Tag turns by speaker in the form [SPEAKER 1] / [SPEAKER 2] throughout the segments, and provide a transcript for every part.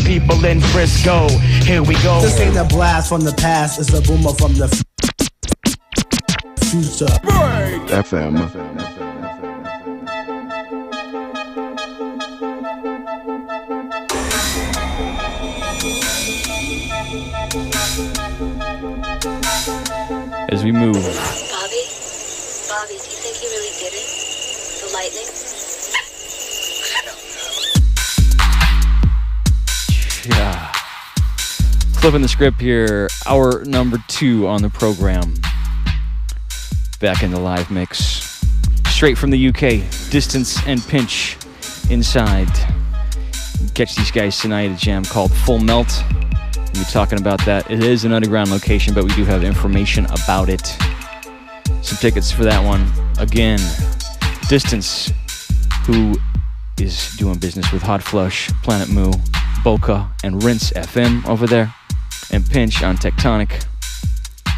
[SPEAKER 1] people in Frisco. Here we go.
[SPEAKER 2] This ain't a blast from the past, it's a boomer from the future.
[SPEAKER 3] FM.
[SPEAKER 4] As we move.
[SPEAKER 5] Bobby, do you think he really did it? The lightning?
[SPEAKER 4] Yeah. Flipping the script here, hour number 2 on the program. Back in the live mix. Straight from the UK, Distance and Pinch inside. Catch these guys tonight at a jam called Full Melt. We'll be talking about that. It is an underground location, but we do have information about it. Some tickets for that one. Again, Distance, who is doing business with Hot Flush, Planet Moo, Boca, and Rinse FM over there. And Pinch on Tectonic,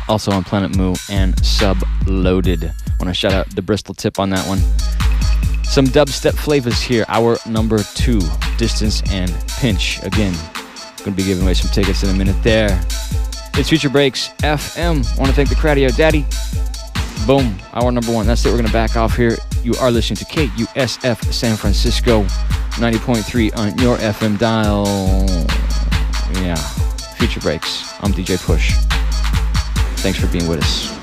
[SPEAKER 4] also on Planet Moo and Subloaded. I want to shout out the Bristol tip on that one. Some dubstep flavors here. Hour number 2, Distance and Pinch. Again, going to be giving away some tickets in a minute there. It's Future Breaks FM. Want to thank the Cradio Daddy. Boom, hour number 1. That's it. We're going to back off here. You are listening to KUSF San Francisco, 90.3 on your FM dial. Yeah, Future Breaks. I'm DJ Push. Thanks for being with us.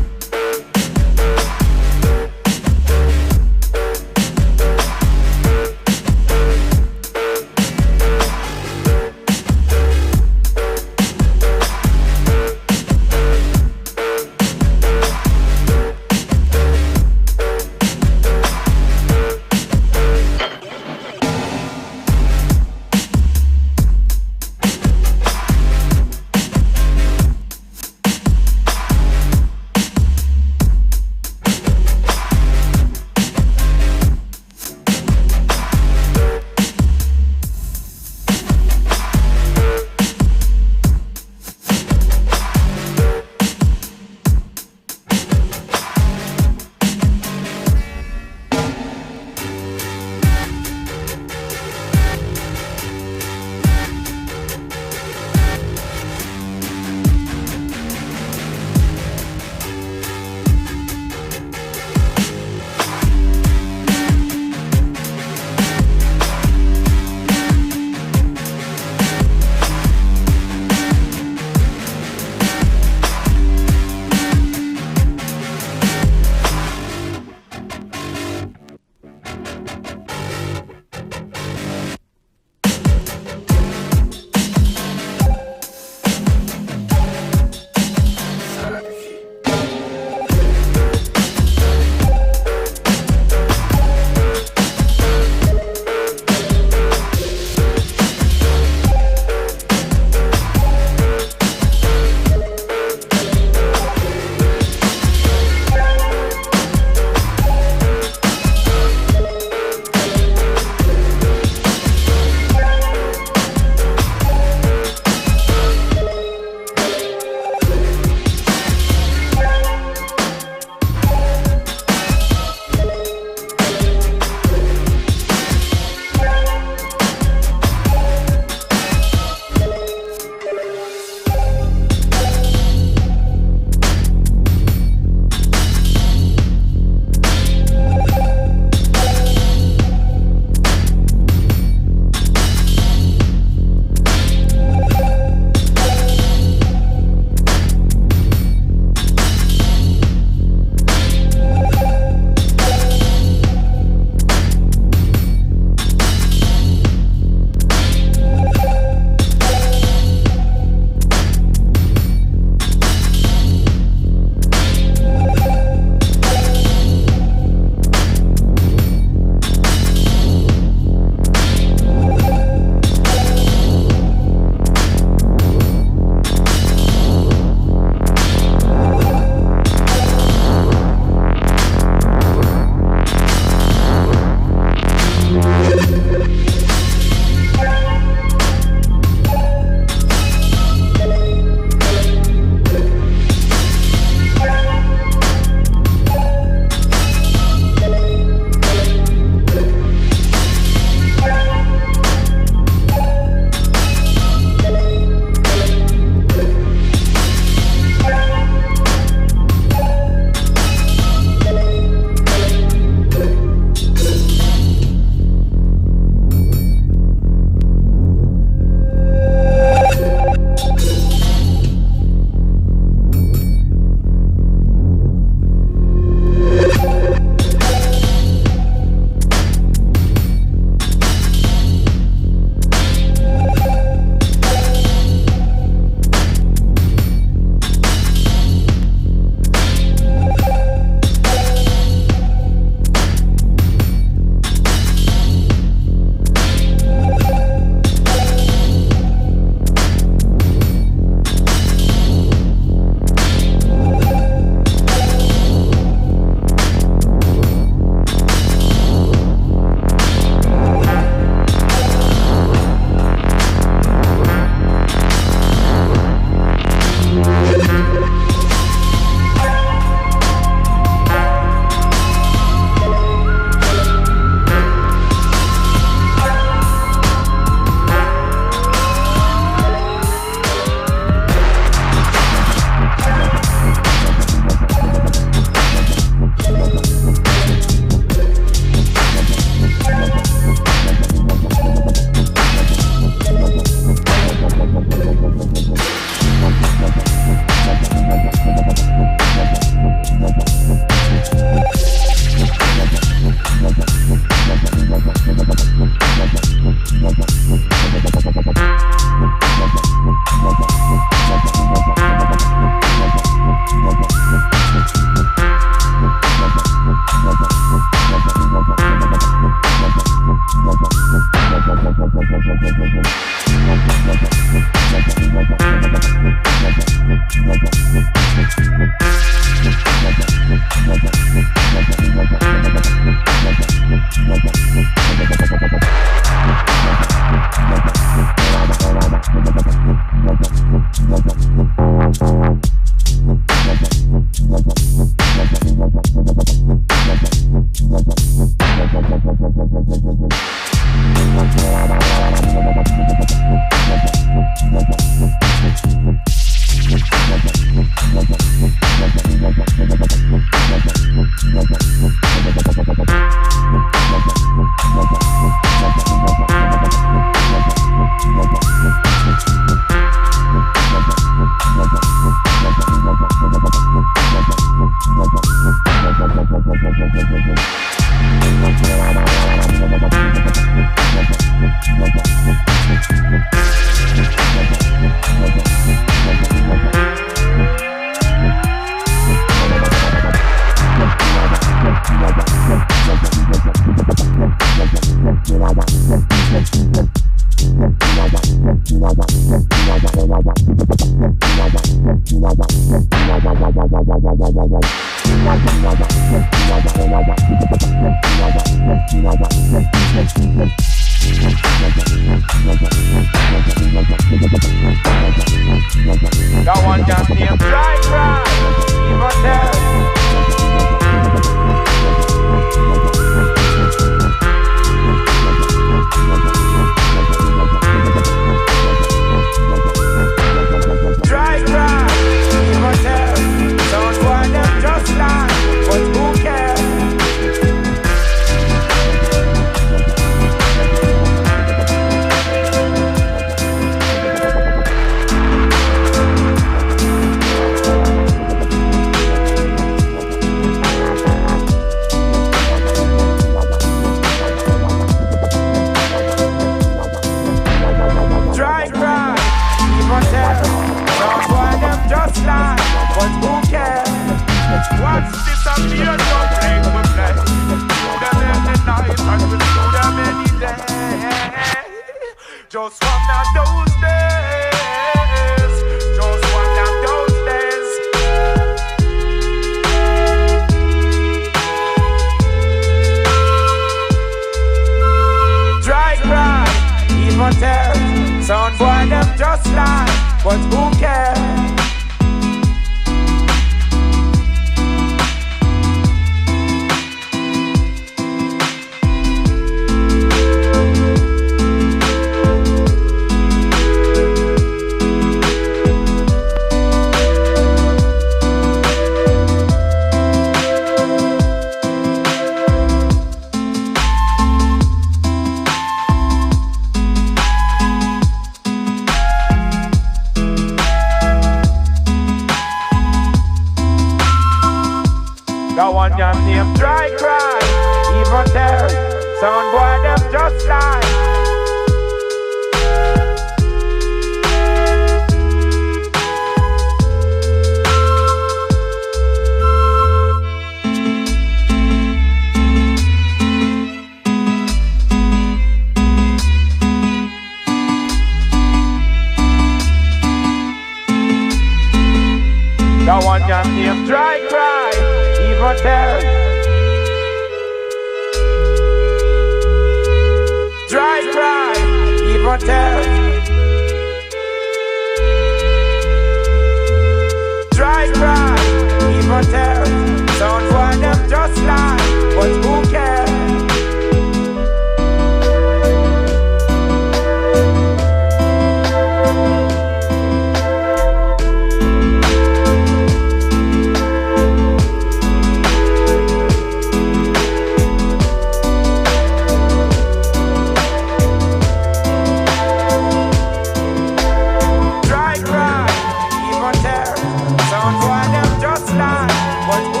[SPEAKER 3] But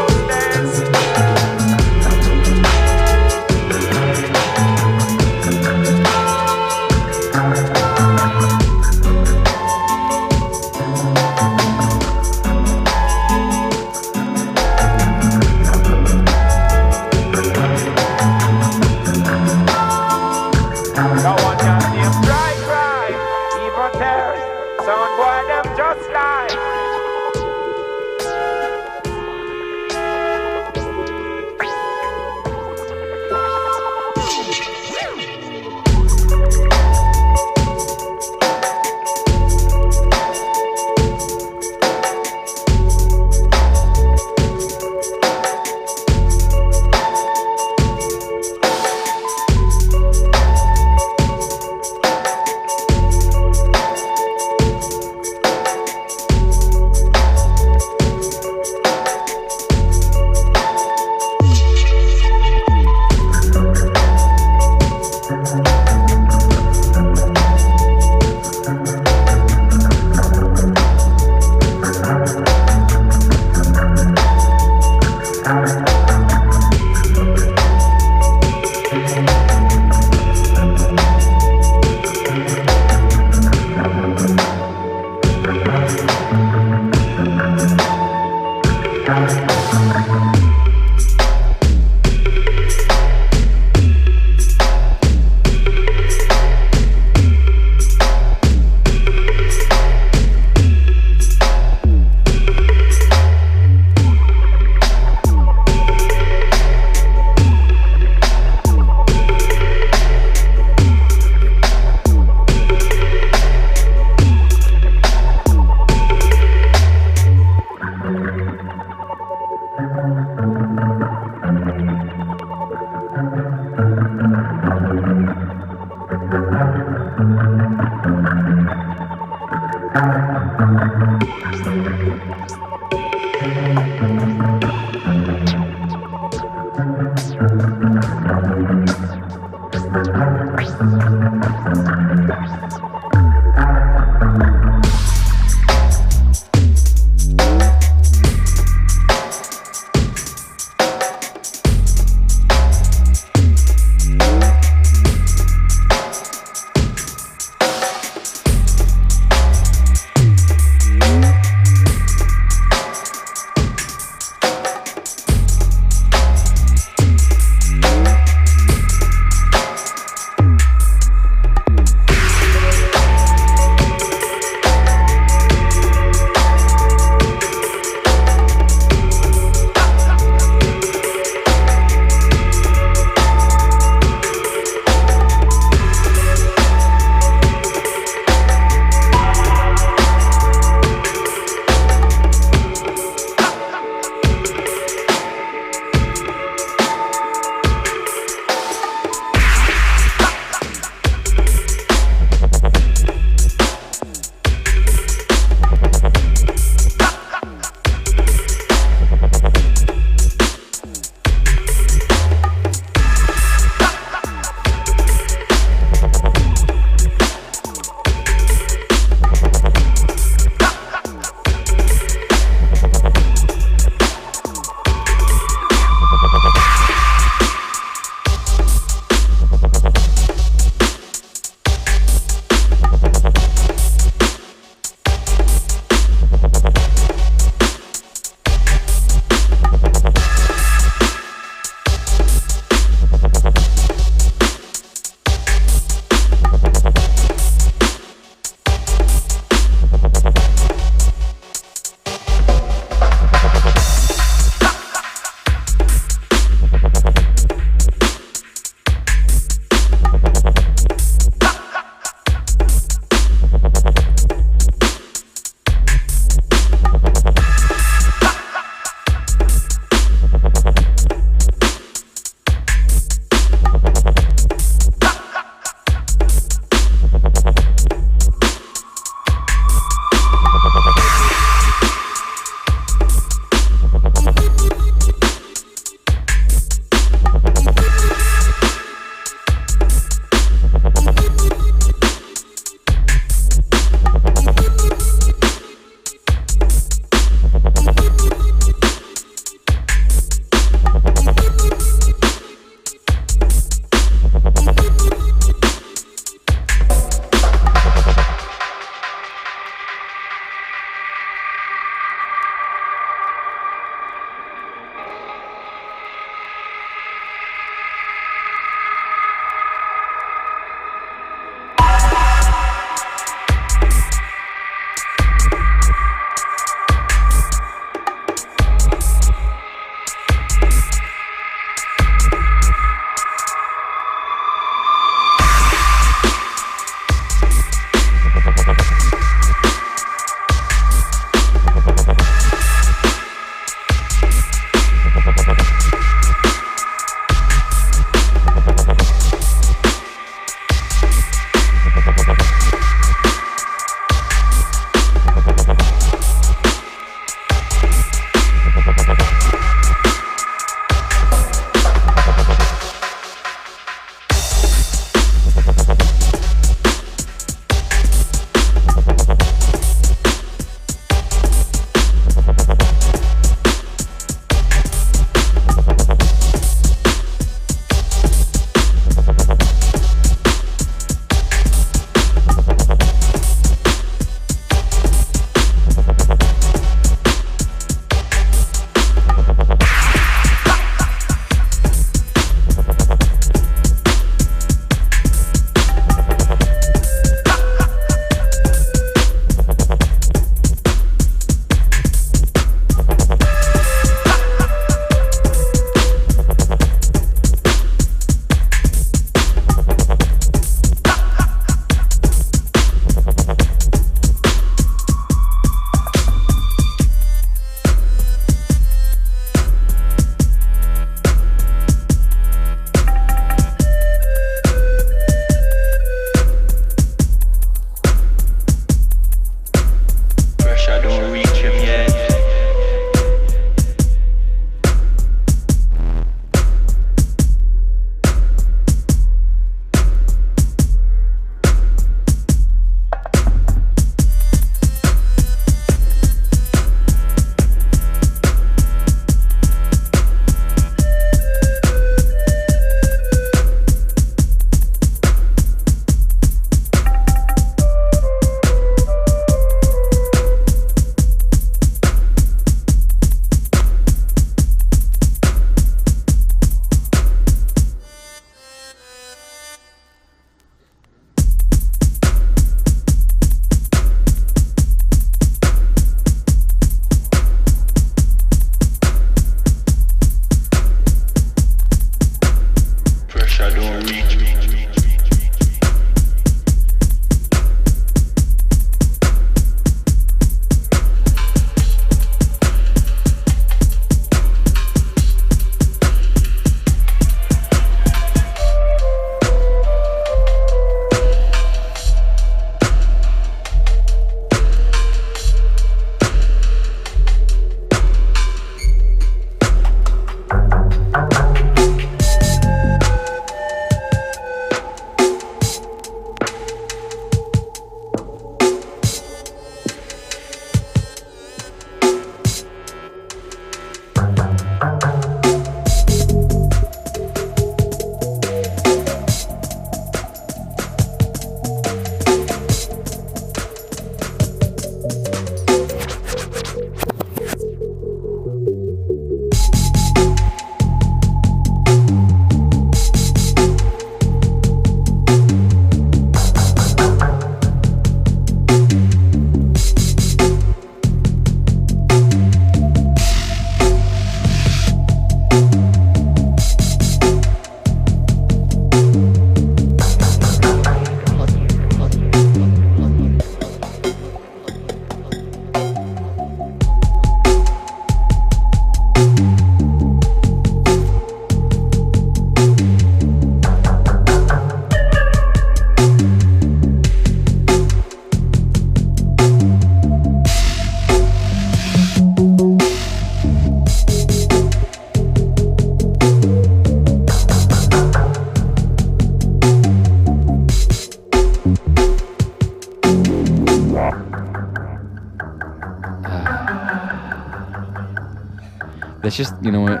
[SPEAKER 4] That's just, you know what?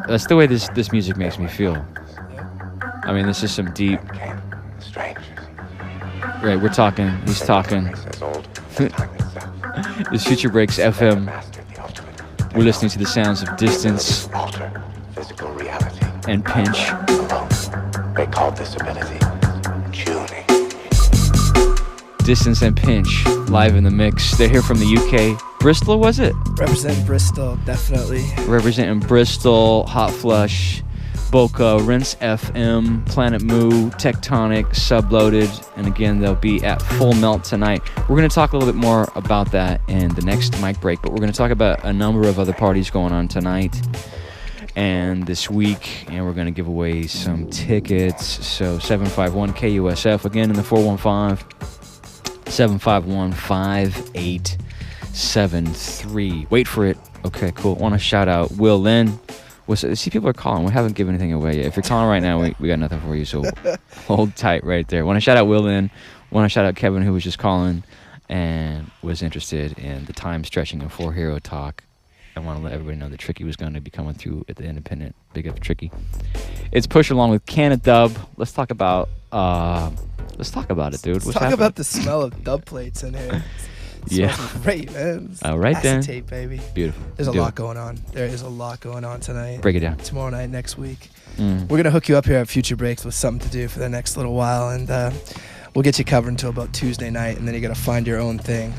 [SPEAKER 4] That's the way this music makes me feel. I mean, this is some deep. Right, we're talking. He's talking. This Future Breaks FM. We're listening to the sounds of Distance and Pinch.
[SPEAKER 3] They call this ability tuning.
[SPEAKER 4] Distance and Pinch, live in the mix. They're here from the UK. Bristol, was it?
[SPEAKER 6] Represent Bristol, definitely.
[SPEAKER 4] Representing Bristol, Hot Flush, Boca, Rinse FM, Planet Moo, Tectonic, Subloaded, and again, they'll be at Full Melt tonight. We're going to talk a little bit more about that in the next mic break, but we're going to talk about a number of other parties going on tonight and this week, and we're going to give away some tickets. So 751 KUSF, again in the 415-751-5873. Wait for it. Okay, cool. Want to shout out Will Lynn. See, people are calling. We haven't given anything away yet. If you're calling right now, we got nothing for you, so hold tight right there. Want to shout out Will Lynn. Want to shout out Kevin, who was just calling and was interested in the time stretching of 4 Hero Talk. I want to let everybody know that Tricky was going to be coming through at the Independent. Big up Tricky. It's Push along with Canadub. Let's talk about it, dude. What's
[SPEAKER 6] Talk
[SPEAKER 4] happening?
[SPEAKER 6] about the smell of dub plates in here.
[SPEAKER 4] Yeah.
[SPEAKER 6] Smells great, man.
[SPEAKER 4] All right, then.
[SPEAKER 6] Acetate, baby.
[SPEAKER 4] Beautiful.
[SPEAKER 6] There's a
[SPEAKER 4] Do
[SPEAKER 6] lot
[SPEAKER 4] it.
[SPEAKER 6] going on. There is a lot going on tonight.
[SPEAKER 4] Break it down.
[SPEAKER 6] Tomorrow night, next week. We're going to hook you up here at Future Breaks with something to do for the next little while, and we'll get you covered until about Tuesday night, and then you got to find your own thing.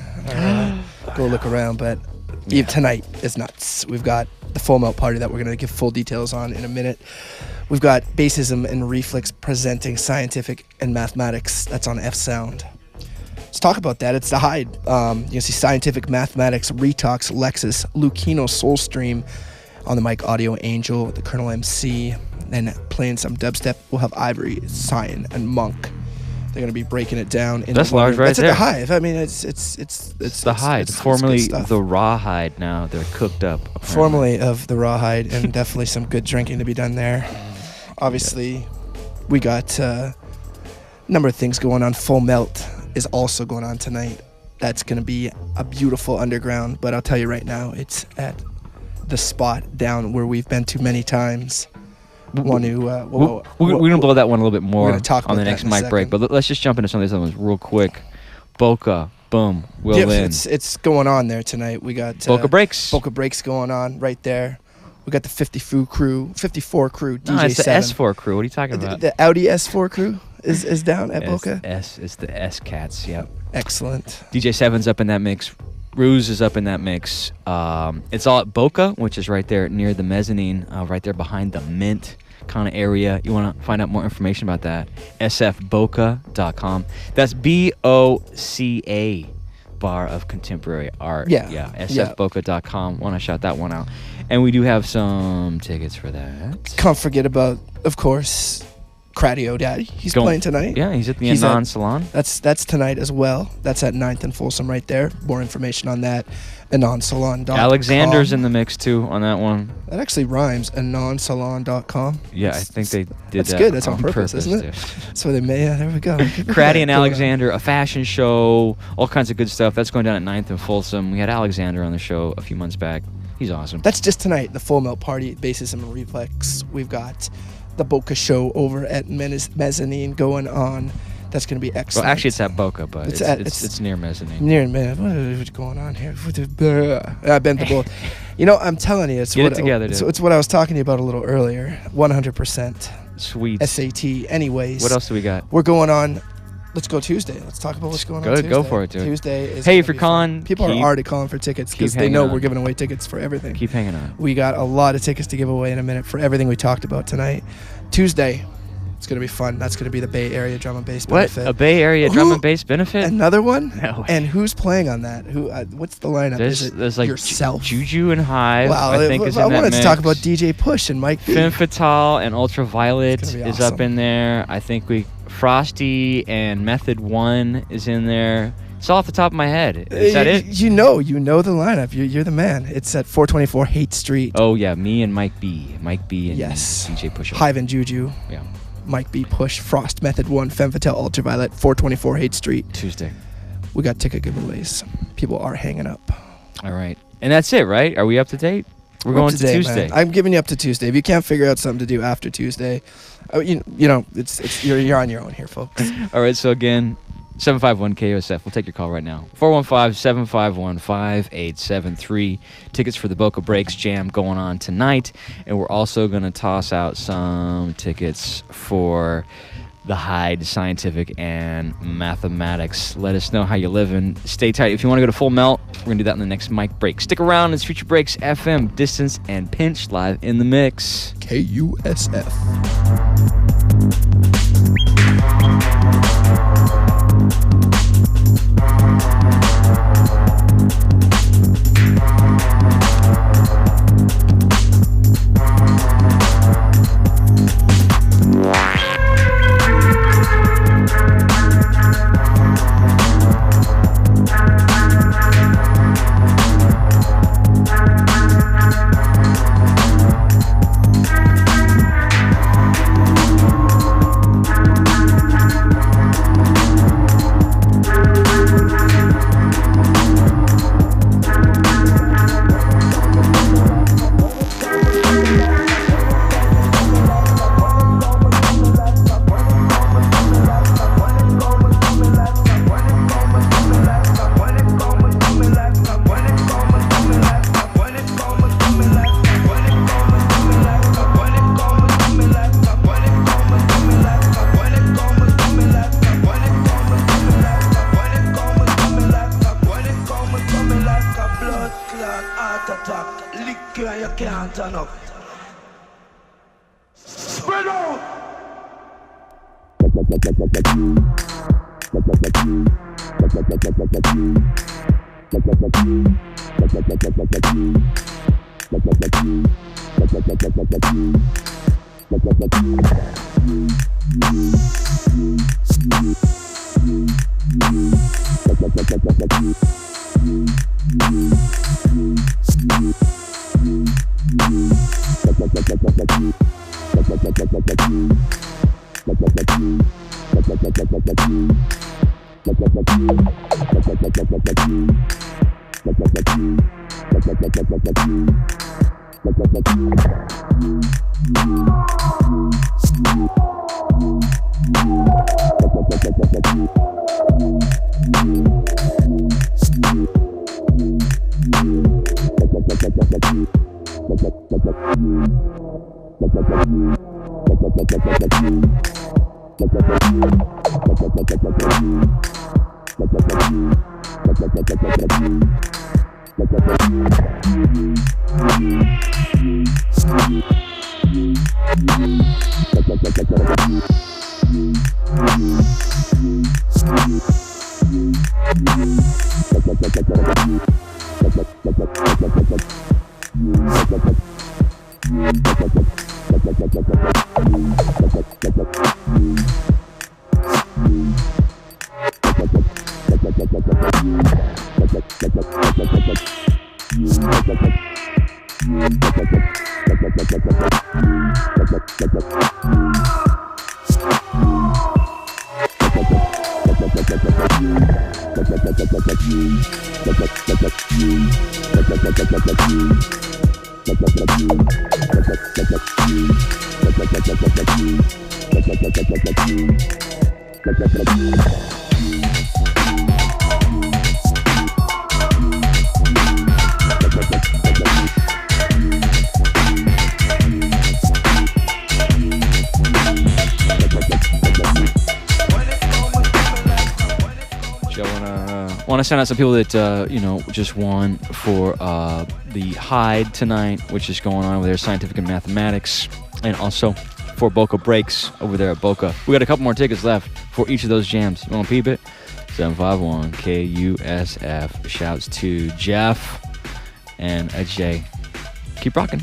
[SPEAKER 6] Go look around, but tonight is nuts. We've got the Full Melt party that we're going to give full details on in a minute. We've got Bassism and Reflex presenting Scientific and Mathematics. That's on F Sound. Let's talk about that. It's the Hyde. You can see Scientific Mathematics, Retox, Lexus, Lucino, Soulstream on the mic, Audio Angel, the Colonel MC, and playing some dubstep. We'll have Ivory, Cyan, and Monk. They're going to be breaking it down.
[SPEAKER 4] That's large right
[SPEAKER 6] That's
[SPEAKER 4] there.
[SPEAKER 6] at the Hive. I mean, it's
[SPEAKER 4] The Hyde,
[SPEAKER 6] it's
[SPEAKER 4] formerly
[SPEAKER 6] good stuff.
[SPEAKER 4] the Raw Hyde. Now they're cooked up. apparently.
[SPEAKER 6] Formerly of the Rawhide, and definitely some good drinking to be done there. Obviously, we got a number of things going on. Full Melt is also going on tonight. That's going to be a beautiful underground, but I'll tell you right now, it's at the spot down where we've been to many times. Want to?
[SPEAKER 4] We're going to blow that one a little bit more
[SPEAKER 6] gonna talk
[SPEAKER 4] on the
[SPEAKER 6] about
[SPEAKER 4] next
[SPEAKER 6] that in a
[SPEAKER 4] mic break,
[SPEAKER 6] second.
[SPEAKER 4] but let's just jump into some of these other ones real quick. Boca, boom, Will Lynn.
[SPEAKER 6] it's going on there tonight. We got
[SPEAKER 4] Boca Breaks.
[SPEAKER 6] Boca Breaks going on right there. We got the 54 crew, DJ
[SPEAKER 4] No, it's the
[SPEAKER 6] 7.
[SPEAKER 4] S4 crew. What are you talking about?
[SPEAKER 6] The Audi S4 crew is down at Boca.
[SPEAKER 4] It's the S Cats, yep.
[SPEAKER 6] Excellent.
[SPEAKER 4] DJ 7's up in that mix. Ruse is up in that mix. It's all at Boca, which is right there near the mezzanine, right there behind the Mint kind of area. You want to find out more information about that? sfboca.com. That's BOCA, Bar of Contemporary Art.
[SPEAKER 6] Yeah.
[SPEAKER 4] sfboca.com. Want to shout that one out. And we do have some tickets for that.
[SPEAKER 6] Can't forget about, of course, Cradio Daddy. He's playing tonight.
[SPEAKER 4] Yeah, he's at the
[SPEAKER 6] He's
[SPEAKER 4] Anon
[SPEAKER 6] at-
[SPEAKER 4] Salon.
[SPEAKER 6] That's tonight as well. That's at 9th and Folsom right there. More information on that, anonsalon.com.
[SPEAKER 4] Alexander's in the mix too on that one.
[SPEAKER 6] That actually rhymes, anonsalon.com.
[SPEAKER 4] Yeah, I think they did
[SPEAKER 6] That's
[SPEAKER 4] that
[SPEAKER 6] good. That's on purpose, isn't it?
[SPEAKER 4] too.
[SPEAKER 6] So they may. Yeah, there we go.
[SPEAKER 4] Craddy and Alexander, a fashion show, all kinds of good stuff. That's going down at 9th and Folsom. We had Alexander on the show a few months back. He's awesome.
[SPEAKER 6] That's just tonight. The Full Melt party, Bassism and Reflex. We've got the Boca show over at Mezzanine going on. That's going to be excellent.
[SPEAKER 4] Well, actually, it's at Boca, but
[SPEAKER 6] It's
[SPEAKER 4] it's near Mezzanine.
[SPEAKER 6] Near man, what is going on here? I bent the both. You know, I'm telling you, it's
[SPEAKER 4] Get
[SPEAKER 6] what
[SPEAKER 4] it together, dude.
[SPEAKER 6] it's what I was talking to you about a little earlier. 100%
[SPEAKER 4] Sweet.
[SPEAKER 6] SAT. Anyways,
[SPEAKER 4] What else do we got?
[SPEAKER 6] We're going on. Let's go Tuesday. Let's talk about what's going on Tuesday.
[SPEAKER 4] Go for it, dude.
[SPEAKER 6] Tuesday is.
[SPEAKER 4] Hey,
[SPEAKER 6] gonna
[SPEAKER 4] if you're
[SPEAKER 6] be fun.
[SPEAKER 4] calling,
[SPEAKER 6] people
[SPEAKER 4] keep-
[SPEAKER 6] are already calling for tickets because
[SPEAKER 4] keep
[SPEAKER 6] they know
[SPEAKER 4] hanging on.
[SPEAKER 6] we're giving away tickets for everything.
[SPEAKER 4] Keep hanging on.
[SPEAKER 6] We got a lot of tickets to give away in a minute for everything we talked about tonight. Tuesday, it's gonna be fun. That's gonna be the Bay Area Drum and Bass
[SPEAKER 4] What?
[SPEAKER 6] benefit.
[SPEAKER 4] A Bay Area drum
[SPEAKER 6] Who-
[SPEAKER 4] and bass benefit?
[SPEAKER 6] Another one?
[SPEAKER 4] No way.
[SPEAKER 6] And who's playing on that? Who? What's the lineup? Is it
[SPEAKER 4] There's like
[SPEAKER 6] yourself?
[SPEAKER 4] Juju and Hive.
[SPEAKER 6] Wow,
[SPEAKER 4] I think is in
[SPEAKER 6] I
[SPEAKER 4] that
[SPEAKER 6] wanted
[SPEAKER 4] mix.
[SPEAKER 6] to talk about DJ Push and Mike B.
[SPEAKER 4] Femme Fatale and Ultraviolet
[SPEAKER 6] It's gonna be
[SPEAKER 4] is up
[SPEAKER 6] awesome.
[SPEAKER 4] in there. I think Frosty and Method 1 is in there. It's all off the top of my head. Is that it?
[SPEAKER 6] You know the lineup. You're the man. It's at 424 Haight Street.
[SPEAKER 4] Oh yeah, me and Mike B and
[SPEAKER 6] Yes.
[SPEAKER 4] DJ Push.
[SPEAKER 6] Hive and Juju.
[SPEAKER 4] Yeah,
[SPEAKER 6] Mike B. Push. Frost. Method 1. Femme Fatale. Ultraviolet. 424 Haight Street.
[SPEAKER 4] Tuesday.
[SPEAKER 6] We got ticket giveaways. People are hanging up.
[SPEAKER 4] All right, and that's it, right? Are we up to date? We're going to
[SPEAKER 6] today,
[SPEAKER 4] Tuesday.
[SPEAKER 6] Man. I'm giving you up to Tuesday. If you can't figure out something to do after Tuesday, you know, you're on your own here, folks.
[SPEAKER 4] All right, so again, 751-KUSF. We'll take your call right now. 415-751-5873. Tickets for the Boca Breaks Jam going on tonight. And we're also going to toss out some tickets for the Hyde Scientific and Mathematics. Let us know how you're living. Stay tight. If you want to go to Full Melt, we're going to do that in the next mic break. Stick around. It's Future Breaks FM, Distance and Pinch live in the mix.
[SPEAKER 6] KUSF.
[SPEAKER 4] Want to send out some people that just won for the Hyde tonight, which is going on over there, Scientific and Mathematics, and also for Boca Breaks over there at Boca. We got a couple more tickets left for each of those jams. You want to peep it? 751 KUSF. Shouts to Jeff and Ajay. Keep rocking.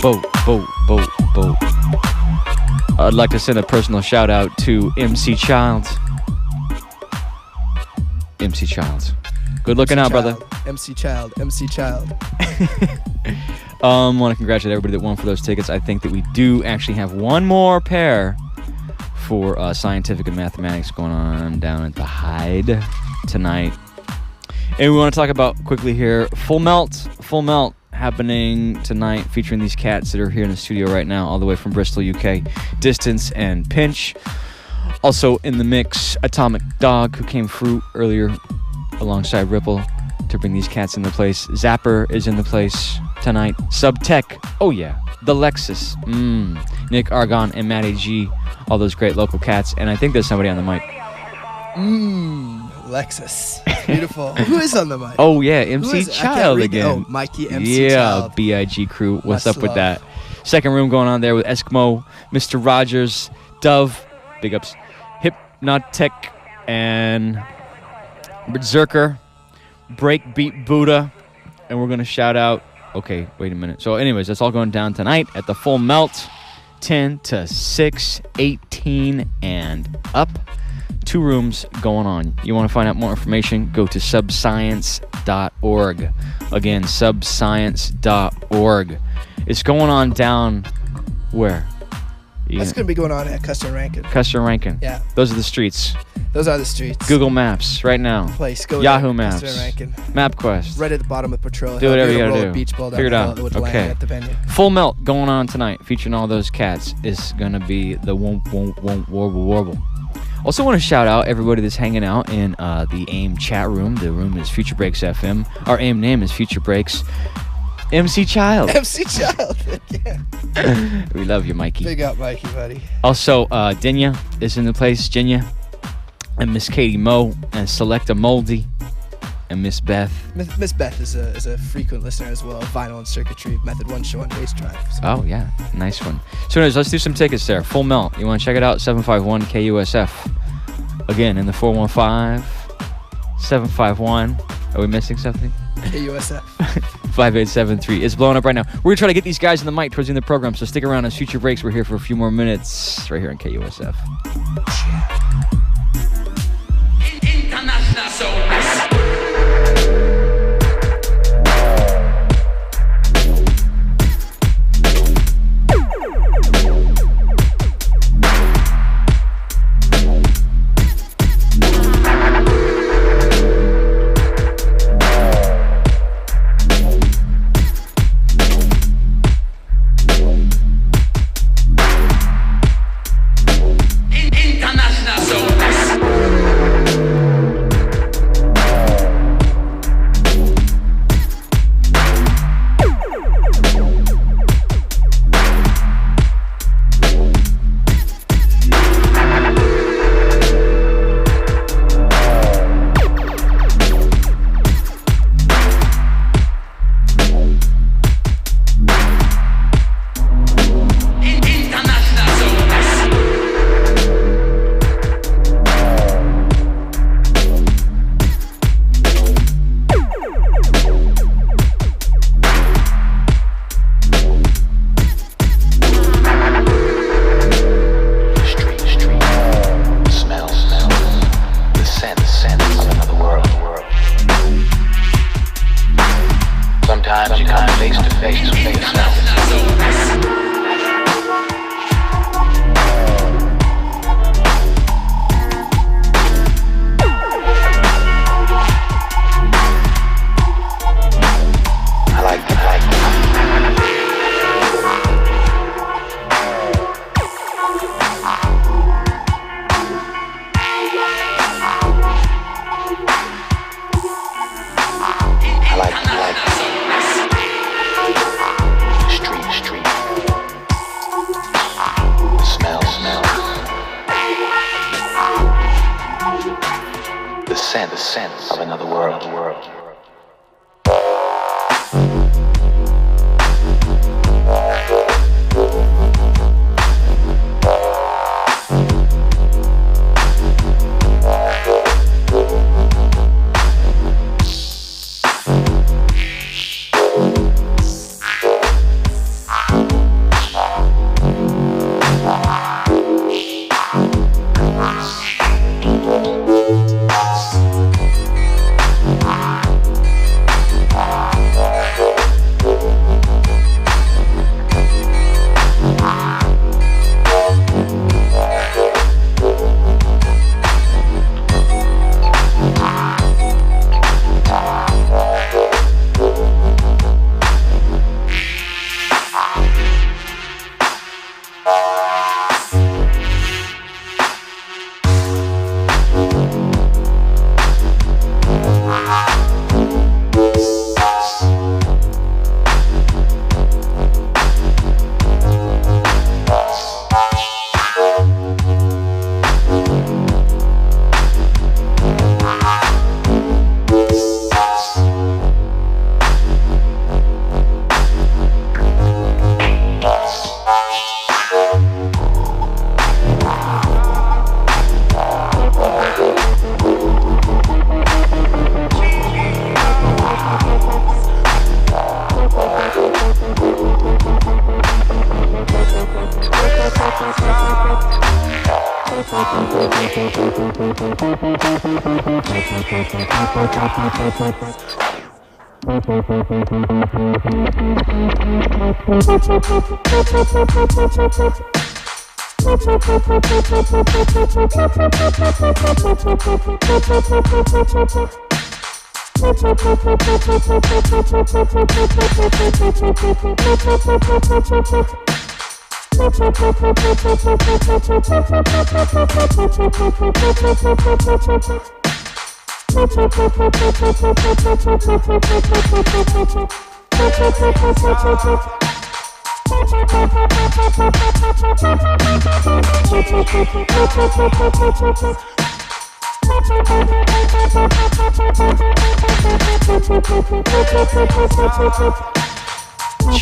[SPEAKER 4] Boat. I'd like to send a personal shout out to MC Childs. MC Childs. Good looking out, brother.
[SPEAKER 6] MC Child.
[SPEAKER 4] Want to congratulate everybody that won for those tickets. I think that we do actually have one more pair for scientific and mathematics going on down at the Hyde tonight. And we want to talk about quickly here Full Melt happening tonight, featuring these cats that are here in the studio right now, all the way from Bristol, UK. Distance and Pinch. Also in the mix, Atomic Dog, who came through earlier alongside Ripple to bring these cats into place. Zapper is in the place tonight. Subtech, oh yeah, the Lexus, Nick Argon and Matty G, all those great local cats. And I think there's somebody on the mic.
[SPEAKER 6] Lexus, beautiful. Who is on the mic?
[SPEAKER 4] Oh yeah, MC Child again.
[SPEAKER 6] Oh, Mikey MC Child.
[SPEAKER 4] Yeah, BIG crew. What's up with that? Second room going on there with Eskimo, Mr. Rogers, Dove, big ups, Hypnotic, and Berserker, Breakbeat Buddha, and we're gonna shout out. Okay, wait a minute. So, anyways, that's all going down tonight at the Full Melt, 10 to 6, 18 and up. 2 rooms going on. You want to find out more information? Go to subscience.org. Again, subscience.org. It's going on down where?
[SPEAKER 6] That's going to be going on at Custer Rankin.
[SPEAKER 4] Custer Rankin.
[SPEAKER 6] Yeah.
[SPEAKER 4] Those are the streets.
[SPEAKER 6] Those are the streets.
[SPEAKER 4] Google Maps right now.
[SPEAKER 6] Place. Go
[SPEAKER 4] Yahoo
[SPEAKER 6] there,
[SPEAKER 4] Maps.
[SPEAKER 6] Custer Rankin.
[SPEAKER 4] MapQuest.
[SPEAKER 6] Right at the bottom of Patrol.
[SPEAKER 4] Do whatever you gotta do.
[SPEAKER 6] Beach ball down
[SPEAKER 4] Figure it out.
[SPEAKER 6] Okay. At the venue.
[SPEAKER 4] Full Melt going on tonight, featuring all those cats. Is gonna be the womp warble. Also want to shout out everybody that's hanging out in the AIM chat room. The room is Future Breaks FM. Our AIM name is Future Breaks. MC Child.
[SPEAKER 6] MC Child. Yeah.
[SPEAKER 4] We love you, Mikey.
[SPEAKER 6] Big up, Mikey, buddy.
[SPEAKER 4] Also, Dinya is in the place. Dinya and Miss Katie Moe and Selecta Moldy and Miss Beth.
[SPEAKER 6] Miss Beth is a frequent listener as well. Vinyl and Circuitry, Method 1 show on Bass Drive. So.
[SPEAKER 4] Oh, yeah. Nice one. So anyways, let's do some tickets there. Full Melt. You want to check it out? 751 KUSF. Again, in the 415. 751. Are we missing something?
[SPEAKER 6] KUSF.
[SPEAKER 4] 5873. It's blowing up right now. We're going to try to get these guys in the mic towards the end of the program, so stick around as future breaks. We're here for a few more minutes right here on KUSF.
[SPEAKER 7] International Soul.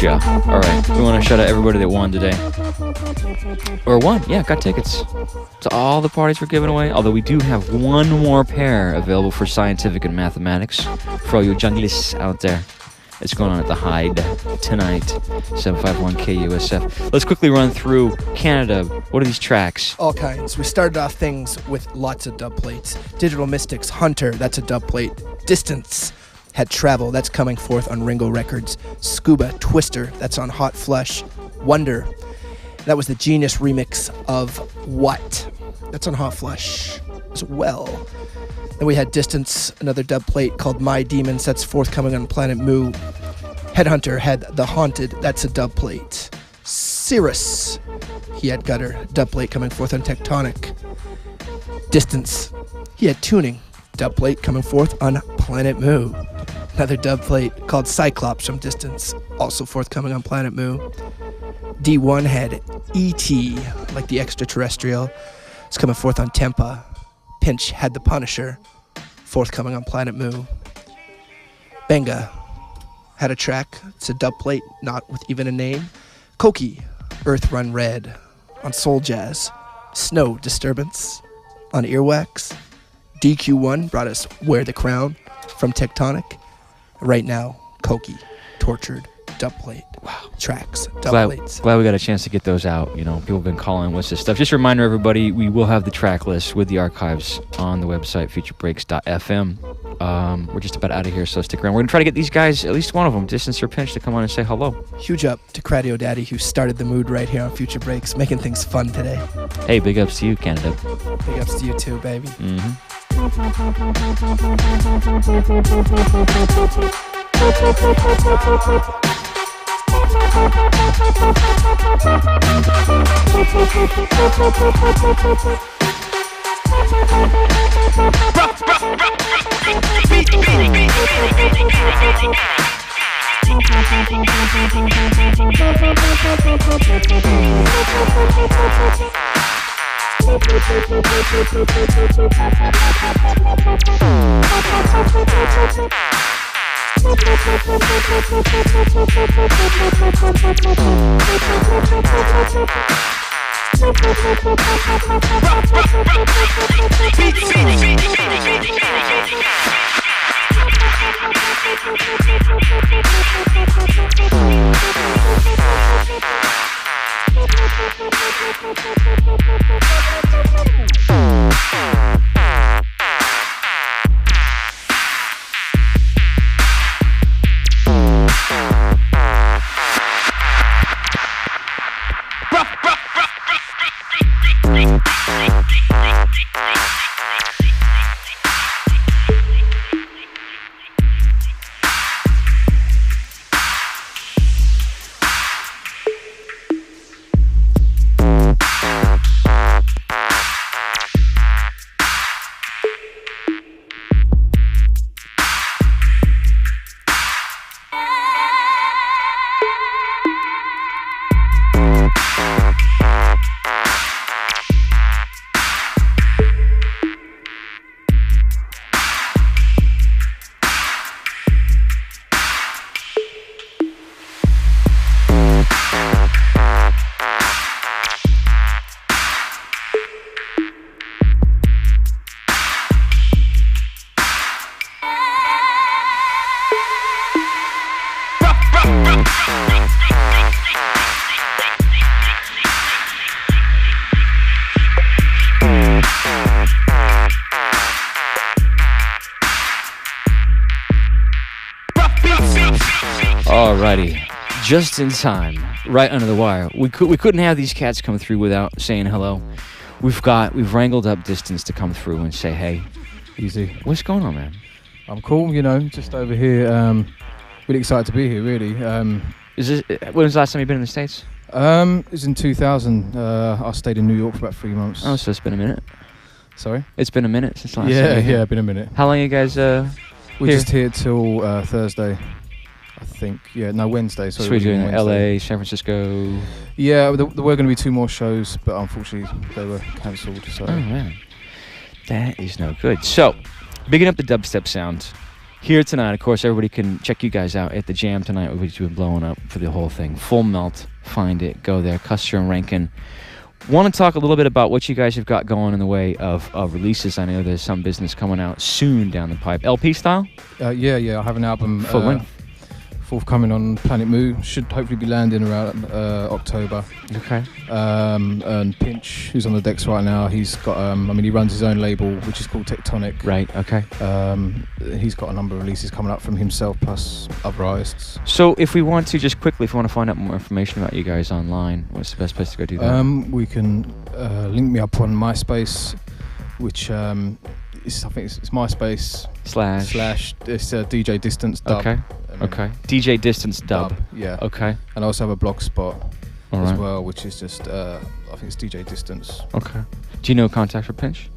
[SPEAKER 4] Yeah. All right. We want to shout out everybody that won today. Or won. Yeah, got tickets to all the parties we're giving away. Although we do have one more pair available for scientific and mathematics for all you junglists out there. It's going on at the Hyde tonight, 751 KUSF. Let's quickly run through Canada. What are these tracks?
[SPEAKER 6] All kinds. We started off things with lots of dub plates. Digital Mystics, Hunter, that's a dub plate. Distance had Travel, that's coming forth on Ringo Records. Scuba, Twister, that's on Hot Flush. Wonder, that was the Genius remix of What? That's on Hot Flush as well. Then we had Distance, another dub plate called My Demons, that's forthcoming on Planet Moo. Headhunter had The Haunted, that's a dub plate. Cirrus, he had Gutter, dub plate coming forth on Tectonic. Distance, he had Tuning, dub plate coming forth on Planet Moo. Another dub plate called Cyclops from Distance, also forthcoming on Planet Moo. D1 had E.T., like the extraterrestrial, it's coming forth on Tempa. Pinch had The Punisher, forthcoming on Planet Moo. Benga had a track, it's a dub plate, not with even a name. Koki, Earth Run Red, on Soul Jazz. Snow Disturbance, on Earwax. DQ1 brought us Wear the Crown, from Tectonic. Right now, Koki, Tortured, dub plate. Wow. Tracks, dub plates.
[SPEAKER 4] Glad we got a chance to get those out. You know, people have been calling, what's this stuff? Just a reminder, everybody, we will have the track list with the archives on the website, futurebreaks.fm. We're just about out of here, so stick around. We're going to try to get these guys, at least one of them, Distance or Pinch, to come on and say hello.
[SPEAKER 6] Huge up to Cradio Daddy, who started the mood right here on Future Breaks, making things fun today.
[SPEAKER 4] Hey, big ups to you, Canada.
[SPEAKER 6] Big ups to you too, baby.
[SPEAKER 4] Mm-hmm. Alrighty, just in time, right under the wire. We couldn't have these cats come through without saying hello. We've wrangled up Distance to come through and say, hey,
[SPEAKER 7] easy.
[SPEAKER 4] What's going on, man?
[SPEAKER 7] I'm cool, you know, just over here. Really excited to be here, really.
[SPEAKER 4] When was the last time you've been in the States?
[SPEAKER 7] It was in 2000. I stayed in New York for about 3 months.
[SPEAKER 4] Oh, so it's been a minute.
[SPEAKER 7] Sorry?
[SPEAKER 4] It's been a minute since last time.
[SPEAKER 7] Yeah, been a minute.
[SPEAKER 4] How long are you guys
[SPEAKER 7] We're just here till Thursday, I think. Yeah, no, Wednesday.
[SPEAKER 4] So we're doing LA, San Francisco.
[SPEAKER 7] Yeah, there were going to be 2 more shows, but unfortunately they were cancelled. So.
[SPEAKER 4] Oh, man. That is no good. So, bigging up the dubstep sound. Here tonight, of course, everybody can check you guys out at the Jam tonight, which we've been blowing up for the whole thing. Full Melt, find it, go there. Custer and Rankin. Want to talk a little bit about what you guys have got going in the way of releases. I know there's some business coming out soon down the pipe. LP style?
[SPEAKER 7] Yeah, I have an album.
[SPEAKER 4] Full length?
[SPEAKER 7] forthcoming on Planet Moo. Should hopefully be landing around October.
[SPEAKER 4] Okay.
[SPEAKER 7] And Pinch, who's on the decks right now, he's got. He runs his own label, which is called Tectonic.
[SPEAKER 4] Right. Okay.
[SPEAKER 7] He's got a number of releases coming up from himself, plus other artists.
[SPEAKER 4] So, if we want to just quickly, if we want to find out more information about you guys online, what's the best place to go do that?
[SPEAKER 7] We can link me up on MySpace, which I think it's MySpace / it's DJ Distance Dub.
[SPEAKER 4] Okay. Okay. DJ Distance Dub.
[SPEAKER 7] Yeah.
[SPEAKER 4] Okay.
[SPEAKER 7] And I also have a blog spot
[SPEAKER 4] All
[SPEAKER 7] as
[SPEAKER 4] right.
[SPEAKER 7] well, which is just I think it's DJ Distance.
[SPEAKER 4] Okay. Do you know contact for Pinch?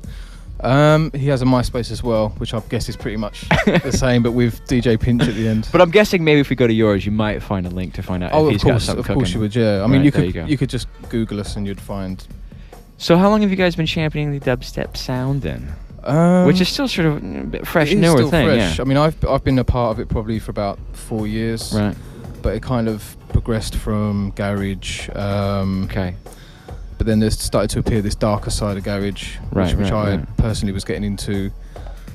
[SPEAKER 7] He has a MySpace as well, which I guess is pretty much the same, but with DJ Pinch at the end.
[SPEAKER 4] But I'm guessing maybe if we go to yours, you might find a link to find out if he's got something cooking.
[SPEAKER 7] Of course you would, yeah. I mean,
[SPEAKER 4] Right,
[SPEAKER 7] you could just Google us and you'd find.
[SPEAKER 4] So how long have you guys been championing the dubstep sound then? Which is still sort of a bit fresh,
[SPEAKER 7] It is
[SPEAKER 4] newer
[SPEAKER 7] still
[SPEAKER 4] thing,
[SPEAKER 7] fresh.
[SPEAKER 4] yeah.
[SPEAKER 7] I mean, I've been a part of it probably for about 4 years.
[SPEAKER 4] Right.
[SPEAKER 7] But it kind of progressed from garage.
[SPEAKER 4] Okay.
[SPEAKER 7] But then there started to appear this darker side of garage, which I personally was getting into.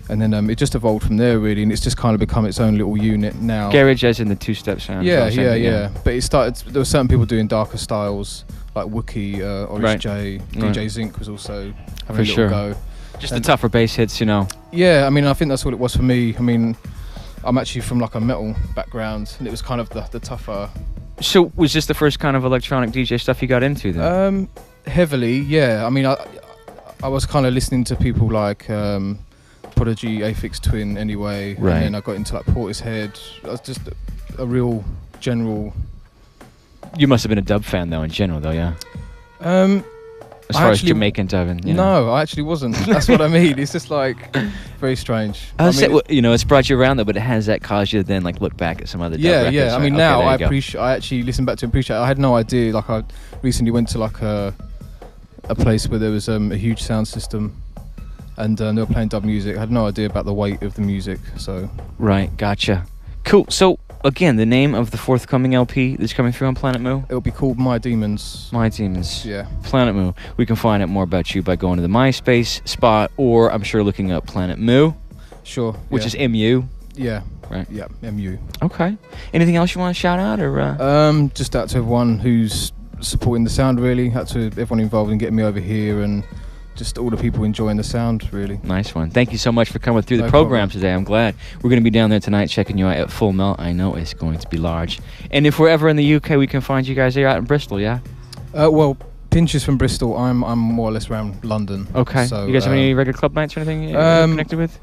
[SPEAKER 7] And then it just evolved from there, really, and it's just kind of become its own little unit now.
[SPEAKER 4] Garage as in the two-step sound.
[SPEAKER 7] Yeah. But it started. There were certain people doing darker styles, like Wookie, Oris
[SPEAKER 4] Right.
[SPEAKER 7] J,
[SPEAKER 4] Right.
[SPEAKER 7] DJ Zinc was also having
[SPEAKER 4] For
[SPEAKER 7] a little
[SPEAKER 4] sure.
[SPEAKER 7] go.
[SPEAKER 4] Just the tougher bass hits, you know.
[SPEAKER 7] Yeah, I mean, I think that's what it was for me. I mean, I'm actually from like a metal background, and it was kind of the tougher.
[SPEAKER 4] So was this the first kind of electronic DJ stuff you got into then?
[SPEAKER 7] Heavily, yeah. I mean, I was kind of listening to people like Prodigy, Aphex Twin, anyway,
[SPEAKER 4] Right.
[SPEAKER 7] and then I got into like Portishead. I was just a real general.
[SPEAKER 4] You must have been a dub fan though, in general, though, yeah. As
[SPEAKER 7] I
[SPEAKER 4] far as
[SPEAKER 7] actually-
[SPEAKER 4] Jamaican dubbing, you know.
[SPEAKER 7] No, I actually wasn't. That's what I mean. It's just like very strange.
[SPEAKER 4] I would say, well, you know, it's brought you around though, but it has that caused you to then like look back at some other dub records,
[SPEAKER 7] yeah. I mean,
[SPEAKER 4] right?
[SPEAKER 7] now
[SPEAKER 4] Okay,
[SPEAKER 7] I
[SPEAKER 4] there you go.
[SPEAKER 7] appreciate. I actually listen back to appreciate. I had no idea. Like I recently went to like a place where there was a huge sound system, and they were playing dub music. I had no idea about the weight of the music. So
[SPEAKER 4] Right, gotcha. Cool. So again, the name of the forthcoming LP that's coming through on Planet Moo?
[SPEAKER 7] it'll be called My Demons.
[SPEAKER 4] My Demons.
[SPEAKER 7] Yeah.
[SPEAKER 4] Planet Moo. We can find out more about you by going to the MySpace spot, or I'm sure looking up Planet Moo,
[SPEAKER 7] Sure.
[SPEAKER 4] which
[SPEAKER 7] yeah.
[SPEAKER 4] is MU.
[SPEAKER 7] Yeah.
[SPEAKER 4] Right.
[SPEAKER 7] Yeah. MU.
[SPEAKER 4] Okay. Anything else you want to shout out, or?
[SPEAKER 7] Just out to everyone who's supporting the sound. Really, out to everyone involved in getting me over here, and just all the people enjoying the sound. Really.
[SPEAKER 4] Nice one. Thank you so much for coming through the
[SPEAKER 7] No
[SPEAKER 4] program
[SPEAKER 7] problem.
[SPEAKER 4] today. I'm glad. We're going to be down there tonight checking you out at Full Melt. I know it's going to be large. And if we're ever in the UK, we can find you guys there out in Bristol, yeah?
[SPEAKER 7] Well, Pinch is from Bristol. I'm more or less around London.
[SPEAKER 4] Okay.
[SPEAKER 7] So,
[SPEAKER 4] you guys have any regular club nights or anything you're connected with?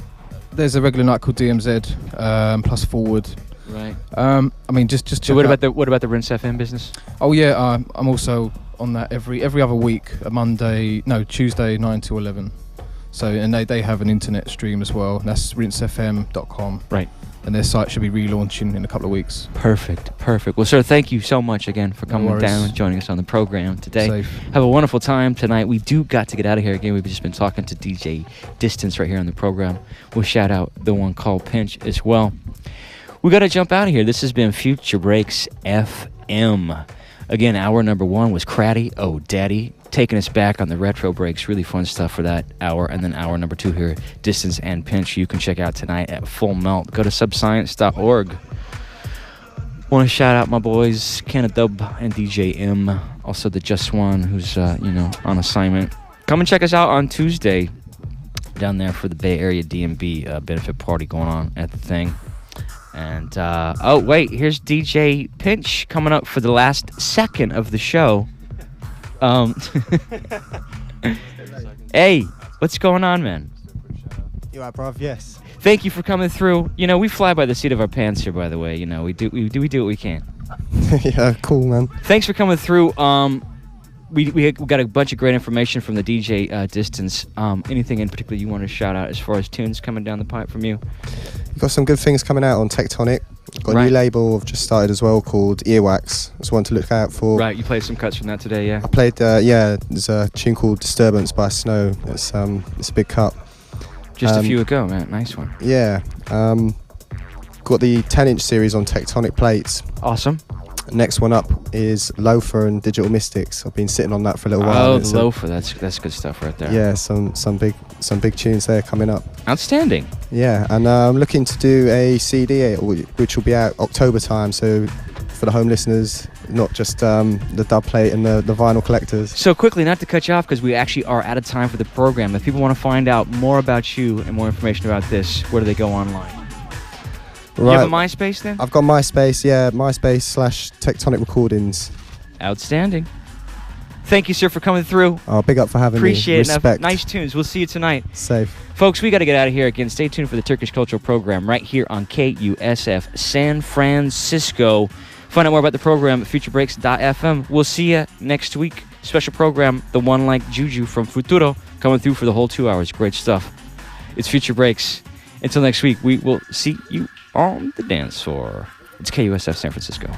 [SPEAKER 7] There's a regular night called DMZ, plus Forward.
[SPEAKER 4] Right.
[SPEAKER 7] I mean, just check
[SPEAKER 4] So what
[SPEAKER 7] out-
[SPEAKER 4] about the Rinse FM business?
[SPEAKER 7] Oh yeah, I'm also on that every other week, Tuesday 9 to 11. So and they have an internet stream as well. And that's rinsefm.com.
[SPEAKER 4] Right.
[SPEAKER 7] And their site should be relaunching in a couple of weeks.
[SPEAKER 4] Perfect. Well, sir, thank you so much again for coming
[SPEAKER 7] worries.
[SPEAKER 4] down and joining us on the program today.
[SPEAKER 7] Safe.
[SPEAKER 4] Have a wonderful time tonight. We do got to get out of here again. We've just been talking to DJ Distance right here on the program. We'll shout out the one called Pinch as well. We got to jump out of here. This has been Future Breaks FM. Again, hour number 1 was Craddy, Oh Daddy, taking us back on the retro breaks. Really fun stuff for that hour. And then hour number 2 here, Distance and Pinch, you can check out tonight at Full Melt. Go to subscience.org. Want to shout out my boys, Canada Dub and DJ M. Also the Just One, who's, on assignment. Come and check us out on Tuesday down there for the Bay Area DMB benefit party going on at the thing. And, here's DJ Pinch coming up for the last second of the show. Hey, what's going on, man?
[SPEAKER 8] You alright, bruv? Yes.
[SPEAKER 4] Thank you for coming through. You know, we fly by the seat of our pants here, by the way. You know, we do what we can.
[SPEAKER 8] Yeah, cool, man.
[SPEAKER 4] Thanks for coming through. We got a bunch of great information from the DJ Distance. Anything in particular you want to shout out as far as tunes coming down the pipe from you?
[SPEAKER 8] You've got some good things coming out on Tectonic. Got a new label I've just started as well called Earwax. That's one to look out for.
[SPEAKER 4] Right, you played some cuts from that today, yeah?
[SPEAKER 8] I played, there's a tune called Disturbance by Snow. It's a big cut.
[SPEAKER 4] Just a few ago, man. Nice one.
[SPEAKER 8] Yeah. Got the 10-inch series on Tectonic plates.
[SPEAKER 4] Awesome.
[SPEAKER 8] Next one up is Loafer and Digital Mystics. I've been sitting on that for a little while.
[SPEAKER 4] Oh, Loafer, that's good stuff right there.
[SPEAKER 8] Yeah, some big tunes there coming up.
[SPEAKER 4] Outstanding.
[SPEAKER 8] Yeah, and I'm looking to do a CD which will be out October time. So for the home listeners, not just the dub plate and the vinyl collectors.
[SPEAKER 4] So quickly, not to cut you off because we actually are out of time for the program. If people want to find out more about you and more information about this, where do they go online?
[SPEAKER 8] Right.
[SPEAKER 4] You have a MySpace then?
[SPEAKER 8] I've got MySpace, yeah, MySpace/Tectonic Recordings.
[SPEAKER 4] Outstanding. Thank you, sir, for coming through.
[SPEAKER 8] Oh, big up for having
[SPEAKER 4] Appreciate
[SPEAKER 8] me.
[SPEAKER 4] it.
[SPEAKER 8] Respect.
[SPEAKER 4] Nice tunes. We'll see you tonight.
[SPEAKER 8] Safe.
[SPEAKER 4] Folks, we got to get out of here again. Stay tuned for the Turkish Cultural Program right here on KUSF San Francisco. Find out more about the program at futurebreaks.fm. We'll see you next week. Special program, the one like Juju from Futuro, coming through for the whole 2 hours. Great stuff. It's Future Breaks. Until next week, we will see you on the dance floor. It's KUSF San Francisco.